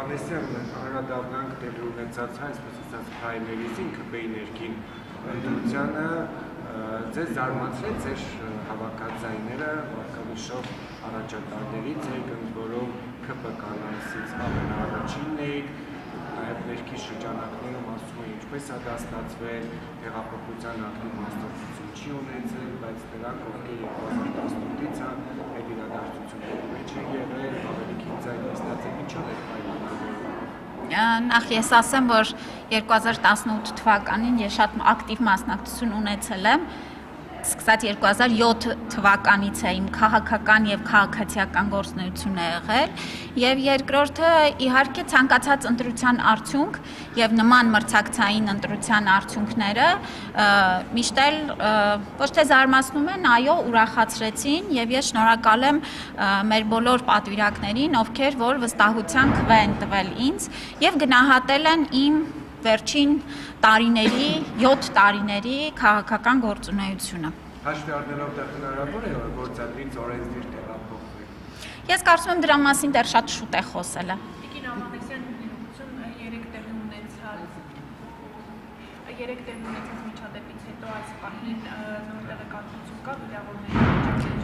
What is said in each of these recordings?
Ավանեսյան Հանրադավնանք տեղի ունեցած այսպես ասած պրայմերիզին ԿՊ-ի ներքին ընտրությանը ձեզ զարմացրեց ձեր հավաքած ձայները վարկանիշով առաջատարներից եք, ընդ որում ԿՊ կանանցից ամենաառաջինն էիք, նաև ներքի շրջանակներում ասում են ինչպես է դա ստացվել, հեղափոխության ակտիվ մասնակցություն չի ունեցել, բայց նրանք ովքեր 2018-ից այդ իրադարձությունների մեջ են եղել, ավելի քիչ ձայն ստացել, ինչով եք պայմանավորվում։ Նախ ես ասեմ, որ 2018 թվականին ես շատ ակտիվ մասնակցություն ունեցել եմ, սկսած 2007 թվականից է իմ քաղաքական եւ քաղաքացիական գործունեությունը եղել եւ երկրորդը իհարկե ցանկացած ընտրության արդյունք եւ նման մրցակցային ընտրության արդյունքները միշտ էլ ոչ թե զարմացնում են, այո, ուրախացրեցին եւ ես շնորհակալ եմ մեր բոլոր պատվիրակներին, ովքեր որ վստահության քվե են տվել ինձ եւ գնահատել են իմ վերջին տարիների, 7 տարիների քաղաքական գործունեությունը։ Հաշվի առնելով դա հնարավոր է որ ծրագրից օրենսդիր տեղափոխվի։ Ես կարծում եմ դրա մասին դեռ շատ շուտ է խոսելը։ Տիկին Ավանեսյան իրողություն 3 տեղի ունեցած միջադեպից հետո այս պահին նոր տեղեկատվություն կա վիրավորների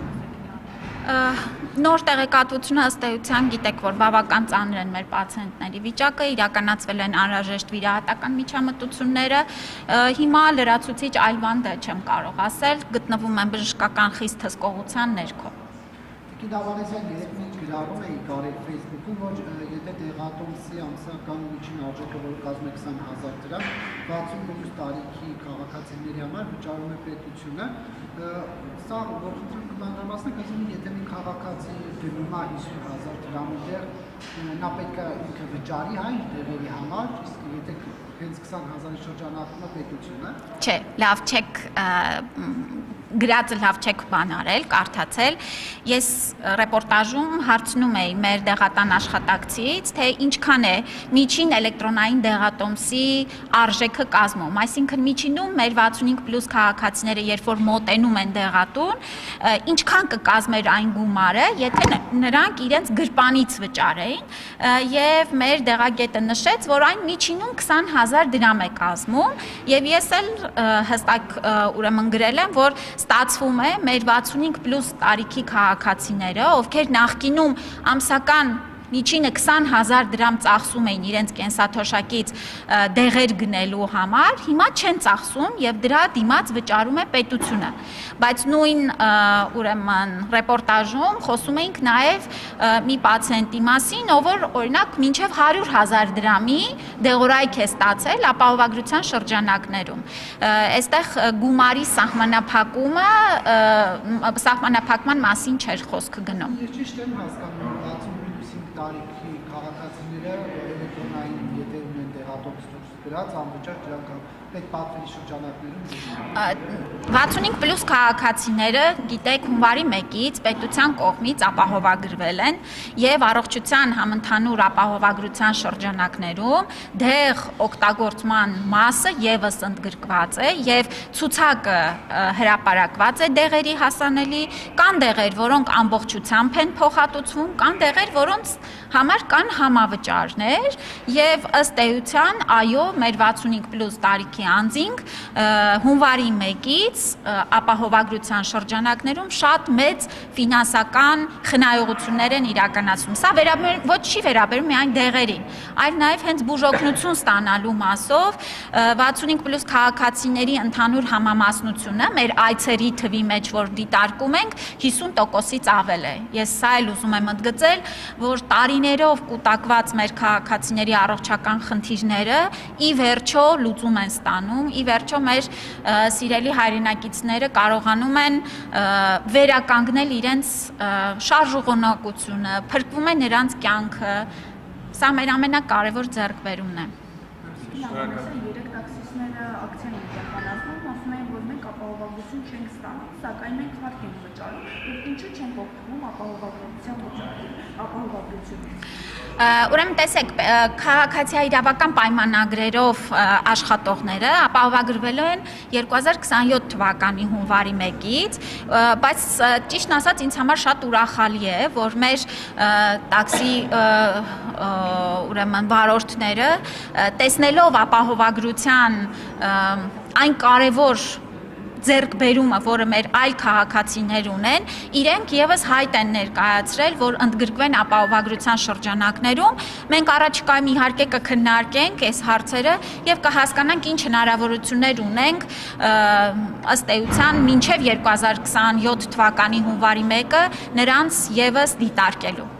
Նոր տեղեկատվությունը ըստ էության գիտեք, որ բավական ծանր են մեր պացիենտների վիճակը, իրականացվել են անհրաժեշտ վիրահատական միջամտությունները, հիմա լրացուցիչ այլ բան դե չեմ կարող ասել, գտնվում են բժշկական խիստ հսկողության ներքո։ Տիկին Ավանեսյան 3 միջ գրառում էի կարել Facebook-ում, որ եթե տեղատոմսի ամսական միջին արժեքը, որը կազմում է 20,000 դրամ, 60+ տարիքի քաղաքացիների համար վճարում է պետությունը, սա որ խնդրում կմանրամասնեք, ասում են, եթե մի քաղաքացի դնում է 50,000 դրամի տեղ, նա պետք է ինքը վճարի այն տեղերի համար, իսկ եթե հենց 20,000-ի շրջանակում է պետությունը։ Չէ, լավ չեք գրածը լավ չեք բան արել, կարդացել։ Ես ռեպորտաժում հարցնում էի մեր դեղատան աշխատակցից, թե ինչքան է միջին էլեկտրոնային դեղատոմսի արժեքը կազմում, այսինքն միջինում մեր 65+ քաղաքացիները, երբ որ մոտենում են դեղատուն, ինչքան կկազմեր այն գումարը, եթե նրանք իրենց գրպանից վճարեին, եւ մեր դեղագետը նշեց, որ այն միջինում 20,000 դրամ է կազմում, եւ ես էլ հստակ ուրեմն գրել եմ, որ ստացվում է մեր 65+ տարիքի քաղաքացիները, ովքեր նախկինում ամսական միջինը 20,000 դրամ ծախսում էին իրենց կենսաթոշակից դեղեր գնելու համար, հիմա չեն ծախսում եւ դրա դիմաց վճարում է պետությունը։ Բայց նույն ուրեմն ռեպորտաժում խոսում էինք նաեւ մի պացիենտի մասին, ով որ օրինակ մինչեւ 100,000 դրամի դեղորայք է ստացել ապահովագրության շրջանակներում։ Այստեղ գումարի սահմանափակման մասին չէր խոսքը գնում։ Ես ճիշտ եմ հասկանում, 60+ տարիքի քաղաքացիները էլեկտրոնային եթե ունեն տեղատոմս դուրս գրած, անվճար դրանք պետք պատվերի շրջանակներում 65+ քաղաքացիները, գիտեք, հունվարի 1-ից պետության կողմից ապահովագրվել են եւ առողջության համընդհանուր ապահովագրության շրջանակներում դեղ օգտագործման մասը եւս ընդգրկված է եւ ցուցակը հրապարակված է դեղերի հասանելի, կան դեղեր, որոնք ամբողջությամբ են փոխհատուցվում, կան դեղեր, որոնց համար կան համավճարներ եւ ըստ էության, այո, մեր 65+ տարիքի անձինք հունվարի 1-ից ապահովագրության շրջանակներում շատ մեծ ֆինանսական խնայողություններ են իրականացում։ Սա ոչ չի վերաբերում միայն դեղերին, այլ նաեւ հենց բուժօգնություն ստանալու մասով 65+ քաղաքացիների ընդհանուր համամասնությունը մեր այցերի թվի մեջ, որ դիտարկում ենք, 50%-ից ավել է։ Ես սա էլ ուզում եմ ընդգծել, որ տարիներով կուտակված մեր քաղաքացիների առողջական խնդիրները ի վերջո լուծում են ստանում, ի վերջո մեր սիրելի հայրենակիցները կարողանում են վերականգնել իրենց շարժուղնակությունը, փրկվում է նրանց կյանքը, սա մեր ամենակարևոր ձեռքբերումն է։ Շնորհակալ եմ։ 3 տաքսիստները ակցիա են իրականացնում, ասում են, որ մենք ապահովագրություն ապահովություն չենք ստանում, սակայն մենք հարկ ենք վճարում, եւ ինչու չենք օգտվում ապահովագրության վճարի, ապահովագրությունից։ Ուրեմն տեսեք, քաղաքացիական պայմանագրերով աշխատողները ապահովագրվել են 2027 թվականի հունվարի 1-ից, բայց ճիշտն ասած ինձ համար շատ ուրախալի է, որ մեր տաքսի ուրեմն վարորդները տեսնելով ապահովագրության այն կարևոր ձեռքբերումը, որը մեր այլ քաղաքացիներ ունեն, իրենք եւս հայտ են ներկայացրել, որ ընդգրկվեն ապահովագրության շրջանակներում։ Մենք առաջիկայում իհարկե կքննարկենք այս հարցերը եւ կհասկանանք ինչ հնարավորություններ ունենք ըստ էության մինչեւ 2027 թվականի հունվարի 1-ը նրանց եւս դիտարկելու։